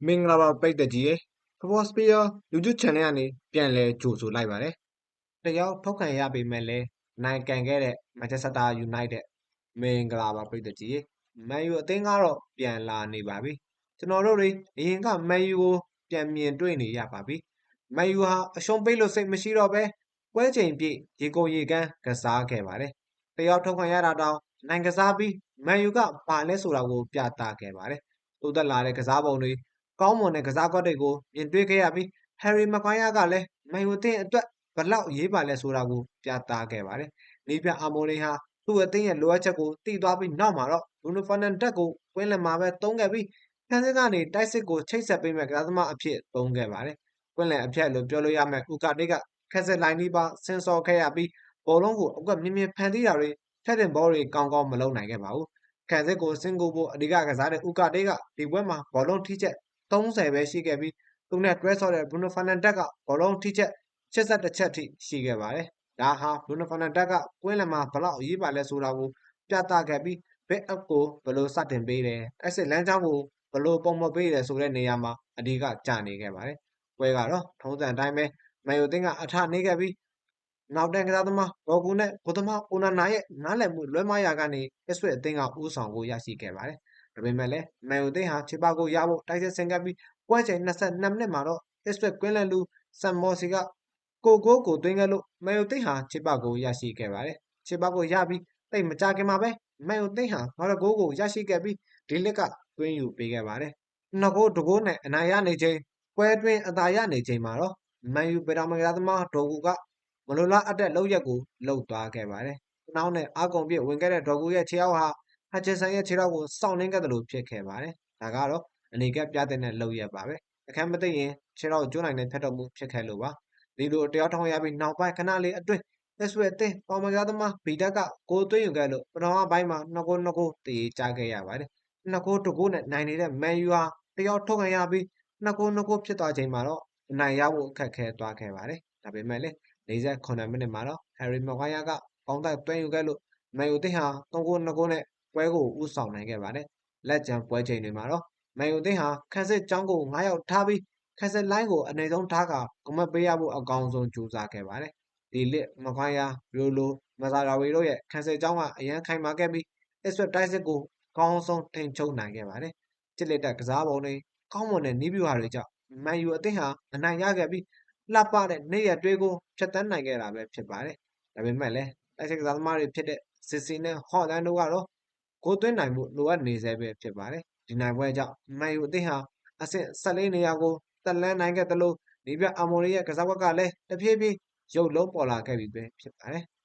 မင်္ဂလာပါပိတ်သက်ကြီးရေဖဖော်စပီယာ YouTube channel ကနေပြန်လဲကြိုဆိုလိုက်ပါတယ်တယောက်ထုတ်ခံရပေမဲ့လဲနိုင်ကန်ခဲ့တဲ့ Manchester United မင်္ဂလာပါပိတ်သက်ကြီးရေမန်ယူအသင်းကတော့ပြန်လာနေပါပြီကျွန်တော်တို့တွေအရင်ကမန်ယူကိုပြန်မြင်တွေ့နေရပါပြီမန်ယူဟာအရှုံးပေးလို့စိတ်မရှိတော့ပဲပွဲချိန်ပြည့်ရေကုန်ရေကန်းကစားခဲ့ပါတယ်တယောက်ထုတ်ခံရတာတောင်နိုင်ကစားပြီးမန်ယူကပါလဲဆိုတာကိုပြသခဲ့ပါတယ်တိုးတက်လာတဲ့ကစားပုံတွေကောင်းမွန်တဲ့ကစားကွက်တွေကိုမြင်တွေ့ခဲ့ရပြီးဟယ်ရီမကွိုင်းယာကလည်းမန်ယူအသင်းအတွက်ဘလောက်ရေးပါလဲဆိုတာကိုပြသခဲ့ပါတယ်။နီးပြအာမိုရီဟာသူ့အသင်းရဲ့လိုအပ်ချက်ကိုသိသွားပြီးနောက်မှာတော့ဘရူနိုဖာနန်ဒက်ကိုကွင်းလယ်မှာပဲသုံးခဲ့ပြီးခန်းစစ်ကနေတိုက်စစ်ကိုချိတ်ဆက်ပေးမဲ့ကစားသမားအဖြစ်သုံးခဲ့ပါတယ်။ကွင်းလယ်အဖြတ်လို့ပြောလို့ရမဲ့ဥကာတေးကခက်စစ်လိုင်းနီးပါဆင်ဆော်ခဲ့ရပြီးဘောလုံးကိုအကွက်မြင်မြင်ဖန်တီးတာတွေထက်တင်ဘောတွေကောင်းကောင်းမလုပ်နိုင်ခဲ့ပါဘူး။ခန်းစစ်ကိုစင်ကိုဖို့အဓိကကစားတဲ့ဥကာတေးကဒီပွဲမှာဘောလုံးထိချက်30ပဲရှိခဲ့ပြီးသူနဲ့တွဲဆော့တဲ့ဘရူနိုဖာနန်ဒက်ကဘောလုံးထိချက်81ချက်ထိရှိခဲ့ပါတယ်။ဒါဟာဘရူနိုဖာနန်ဒက်ကကွင်းလယ်မှာဘလောက်အရေးပါလဲဆိုတာကိုပြသခဲ့ပြီးဘက်အပ်ကိုဘယ်လိုစတင်ပေးတယ်။တိုက်စစ်လမ်းကြောင်းကိုဘယ်လိုပုံမပေးတယ်ဆိုတဲ့နေရာမှာအဓိကကြာနေခဲ့ပါတယ်။ပွဲကတော့ထုံးစံအတိုင်းပဲမန်ယူအသင်းကအထနေခဲ့ပြီးနောက်တန်းကစားသမားဘော်ကူနဲ့ကိုသမားအိုနာနာရဲ့နားလည်မှုလွဲမှားရာကနေအဆွေအသင်းကဦးဆောင်ကိုရရှိခဲ့ပါတယ်။ဒါပေမဲ့လည်းမန်ယူအသင်းဟာခြေပကိုရဖို့တိုက်စစ်ဆင်ခဲ့ပြီးပွဲချိန်22မိနစ်မှာတော့အဆွေကွင်းလယ်လူဆမ်မော်စီကကိုသွင်းခဲ့လို့မန်ယူအသင်းဟာခြေပကိုရရှိခဲ့ပါတယ်။ခြေပကိုရပြီးတိတ်မကြခင်မှာပဲမန်ယူအသင်းဟာနောက်တစ်ဂိုးကိုရရှိခဲ့ပြီးဒီလစ်ကသွင်းယူပေးခဲ့ပါတယ်။နှစ်ဂိုးတဂိုးနဲ့အနိုင်ရနေချိန်ပွဲတွင်အသာရနေချိန်မှာတော့မန်ယူပေတော်မကစားသမားဒေါ်ကူကမလိုလားအပ်တဲ့လောက်ရက်ကိုလှုပ်သွားခဲ့ပါတယ်။နောက်နဲ့အာကုန်ပြည့်ဝင်ခဲ့တဲ့ဒေါ်ကူရဲ့ခြေအောက်ဟာဟတ်ချင်ဆန်ရဲ့ခြေထောက်ကိုစောင့်နှင်းခဲ့တယ်လို့ဖြစ်ခဲ့ပါတယ်။ဒါကတော့အနေကပြတဲ့လောက်ရက်ပါပဲ။အခမ်းမသိရင်ခြေထောက်ကျွန်းနိုင်တဲ့ဖက်တော်မူဖြစ်ခဲ့လို့ပါ။ဒီလိုတရားထောင်ရပြီးနောက်ပိုင်းခဏလေးအတွင်းလက်ဆွဲအသင်းပေါ်မကစားသမားဘီတက်ကကိုသွင်းယူခဲ့လို့ပထမပိုင်းမှာ2ဂိုးတည်ကြခဲ့ရပါတယ်။2ဂိုးတဂိုးနဲ့နိုင်နေတဲ့မန်ယူဟာတယောက်ထုတ်ခံရပြီး2ဂိုးဖြစ်သွားချိန်မှာတော့အနိုင်ရဖို့အခက်ခဲသွားခဲ့ပါတယ်။ဒါပေမဲ့လည်း48မိနစ်မှာတော့ဟယ်ရီမကွိုင်းယာကပေါင်းတိုက်သွင်းယူခဲ့လို့မန်ယူအသင်းဟာ3ဂိုးနဲ့ပွဲကိုဦးဆောင်နိုင်ခဲ့ပါတယ်။လက်ကျန်ပွဲချိန်တွေမှာတော့မန်ယူအသင်းဟာခန်းစစ်ကြောင်းကို9ယောက်ထားပြီးခန်းစစ်လိုင်းကိုအနေဆုံးထားကကမတ်ပေးရဖို့အကောင်းဆုံးကြိုးစားခဲ့ပါတယ်။ဒီလစ်မကွိုင်းယာရိုလိုမဇာရာဝီတို့ရဲ့ခန်းစစ်ကြောင်းကအရန်ခိုင်မာခဲ့ပြီးအဆွတ်တိုက်စစ်ကိုကောင်းဆုံးထိန်ချုပ်နိုင်ခဲ့ပါတယ်။ချစ်လက်တက်ကစားပုံတွေကောင်းမွန်တဲ့နီးဗျူဟာတွေကြောင့်မန်ယူအသင်းဟာအနိုင်ရခဲ့ပြီးလှပတဲ့နေ့ရက်တွေကိုဖြတ်တန်းနိုင်ခဲ့တာပဲဖြစ်ပါတယ်။ဒါပေမဲ့လည်းတိုက်စစ်ကစားသမားတွေဖြစ်တဲ့စစ်စီနဲ့ဟော့လန်တို့ကတော့ဂိုးသွင်းနိုင်မှုလိုအပ်နေဆဲပဲဖြစ်ပါတယ်။ဒီနိုင်ပွဲကြောင့်မန်ယူအသင်းဟာအဆင့်14နေရာကိုတက်လှမ်းနိုင်ခဲ့သလိုဒီပြအာမိုရီရဲ့ကစားကွက်ကလည်းတဖြည်းဖြည်းရုပ်လုံးပေါ်လာခဲ့ပြီပဲဖြစ်ပါတယ်။